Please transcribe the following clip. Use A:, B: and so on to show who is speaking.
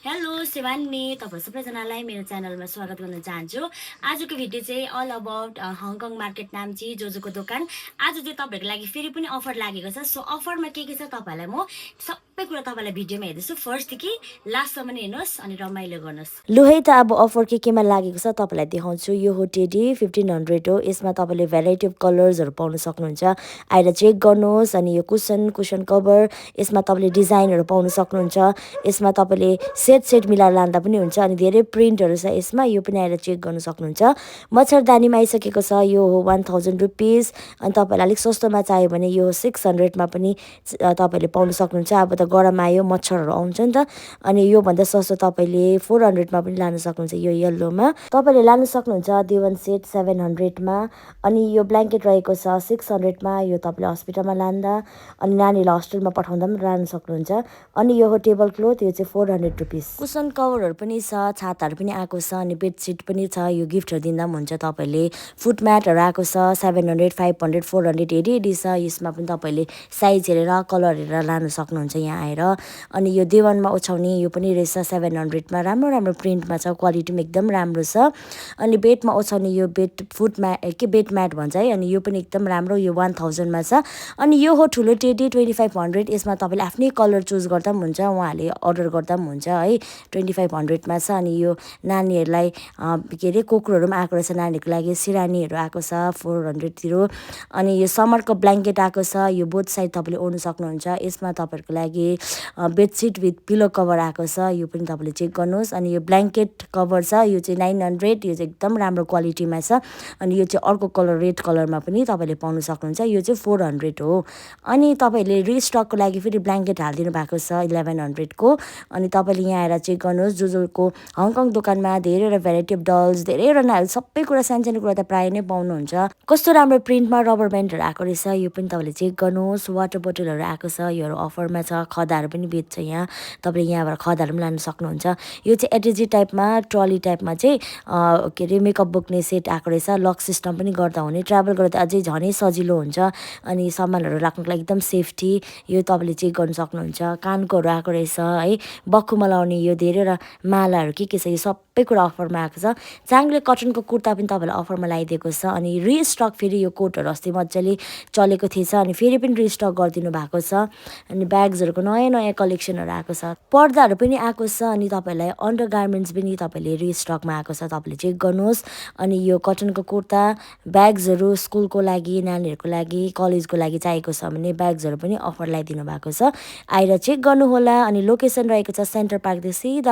A: Hello Shivani तपाईँ सबैजनालाई मेरो च्यानलमा स्वागत गर्न चाहन्छु। आजको भिडियो चाहिँ all about Hong Kong market Namchi जोजोको दोकान। आज चाहिँ तपाईँहरूको लागि फेरि पनि अफर लागेको छ। सो अफरमा के छ तपाईँलाई म सबै कुरा तपाईँलाई भिडियोमा हेर्दैछु। फर्स्टदेखि लास्टसम्म हेर्नुहोस् अनि रमाइलो गर्नुहोस्। लु है त अब अफर केमा लागेको छ तपाईँलाई देखाउँछु। यो हो टेडी 1500 हो। यसमा तपाईँले भेराइटी अफ कलर्सहरू पाउन सक्नुहुन्छ। आएर चेक गर्नुहोस्। अनि यो कुसन कभर यसमा तपाईँले डिजाइनहरू पाउन सक्नुहुन्छ। यसमा तपाईँले सेट मिलाएर लाँदा पनि हुन्छ। अनि धेरै प्रिन्टहरू छ यसमा, यो पनि आएर चेक गर्न सक्नुहुन्छ। मच्छरदानीमा आइसकेको छ। यो हो 1000 रुपिस। अनि तपाईँलाई अलिक सस्तोमा चाहियो भने यो 600मा पनि तपाईँले पाउन सक्नुहुन्छ। अब त गरम आयो, मच्छरहरू आउँछ नि त। अनि योभन्दा सस्तो तपाईँले 400मा पनि लान सक्नुहुन्छ। यो येल्लोमा तपाईँले लान सक्नुहुन्छ। देवन सेट 700मा। अनि यो ब्ल्याङ्केट रहेको छ 600मा। यो तपाईँले हस्पिटलमा लाँदा अनि नानीलाई हस्टेलमा पठाउँदा पनि लान सक्नुहुन्छ। अनि यो हो टेबल क्लोथ, यो चाहिँ 400 रुपिस। कुसन कभरहरू पनि छ, छाताहरू पनि आएको छ, अनि बेडसिट पनि छ। यो गिफ्टहरू दिँदा पनि हुन्छ। तपाईँले फुट म्याटहरू आएको छ 700, 500, 400 हेरी छ। यसमा पनि तपाईँले साइज हेरेर कलर हेरेर लान सक्नुहुन्छ यहाँ आएर। अनि यो देवानमा ओछ्याउने यो पनि रहेछ 700मा। राम्रो प्रिन्टमा छ, क्वालिटी पनि एकदम राम्रो छ। अनि बेडमा ओछ्याउने यो बेड म्याट भन्छ है। अनि यो पनि एकदम राम्रो, यो 1000मा छ। अनि यो हो ठुलो टेडी 2500। यसमा तपाईँले आफ्नै कलर चुज गर्दा पनि हुन्छ, उहाँहरूले अर्डर गर्दा पनि हुन्छ है। 2500मा छ। अनि यो नानीहरूलाई के अरे कोक्रोहरू पनि आएको रहेछ नानीहरूको लागि। सिरानीहरू आएको छ 400तिर। अनि यो समरको ब्ल्याङ्केट आएको छ। यो बोथ साइड तपाईँले ओर्नु सक्नुहुन्छ। यसमा तपाईँहरूको लागि बेडसिट विथ पिलो कभर आएको छ। यो पनि तपाईँले चेक गर्नुहोस्। अनि यो ब्ल्याङ्केट कभर छ, यो चाहिँ 900। यो चाहिँ एकदम राम्रो क्वालिटीमा छ। अनि यो चाहिँ अर्को कलर रेड कलरमा पनि तपाईँले पाउन सक्नुहुन्छ। यो चाहिँ 400 हो। अनि तपाईँहरूले रिस्टकको लागि फेरि ब्ल्याङ्केट हालिदिनु भएको छ 1100को। अनि तपाईँले यहाँ आएर चेक गर्नुहोस्। जोजोको हङकङ दोकानमा धेरैवटा भेराइटी अफ डल्स, धेरैवटा सबै कुरा सानसानो कुरा त प्रायः नै पाउनुहुन्छ। कस्तो राम्रो प्रिन्टमा रबर ब्यान्डहरू आएको रहेछ, यो पनि तपाईँले चेक गर्नुहोस्। वाटर बोटलहरू आएको छ, योहरू अफरमा छ। खदाहरू पनि बेच्छ यहाँ, तपाईँले यहाँबाट खदाहरू पनि लान सक्नुहुन्छ। यो चाहिँ एटिजी टाइपमा, ट्रली टाइपमा चाहिँ के अरे मेकअप बोक्ने सेट आएको रहेछ। लक सिस्टम पनि गर्दा हुने, ट्राभल गर्दा अझै झनै सजिलो हुन्छ। अनि सामानहरू राख्नुको लागि एकदम सेफ्टी, यो तपाईँले चेक गर्न सक्नुहुन्छ। कानकोहरू आएको रहेछ है। बक्खुमा लाउने यो धेरैवटा मालाहरू के छ, यो सबै कुरा अफरमा आएको छ। चाङ्ले कटनको कुर्ता पनि तपाईँलाई अफरमा लगाइदिएको छ। अनि रिस्टक फेरि यो कोटहरू अस्ति मजाले चलेको थिएछ, अनि फेरि पनि रिस्टक गरिदिनु भएको छ। अनि ब्याग्सहरूको नयाँ कलेक्सनहरू आएको छ। पर्दाहरू पनि आएको छ। अनि तपाईँलाई अन्डर गार्मेन्ट्स पनि तपाईँले रिस्टकमा आएको छ, तपाईँले चेक गर्नुहोस्। अनि यो कटनको कुर्ता, ब्याग्सहरू स्कुलको लागि, नानीहरूको लागि, कलेजको लागि चाहिएको छ भने ब्याग्सहरू पनि अफर लगाइदिनु भएको छ। आएर चेक गर्नुहोला। अनि लोकेसन रहेको छ सेन्टर पार्कदेखि सिधा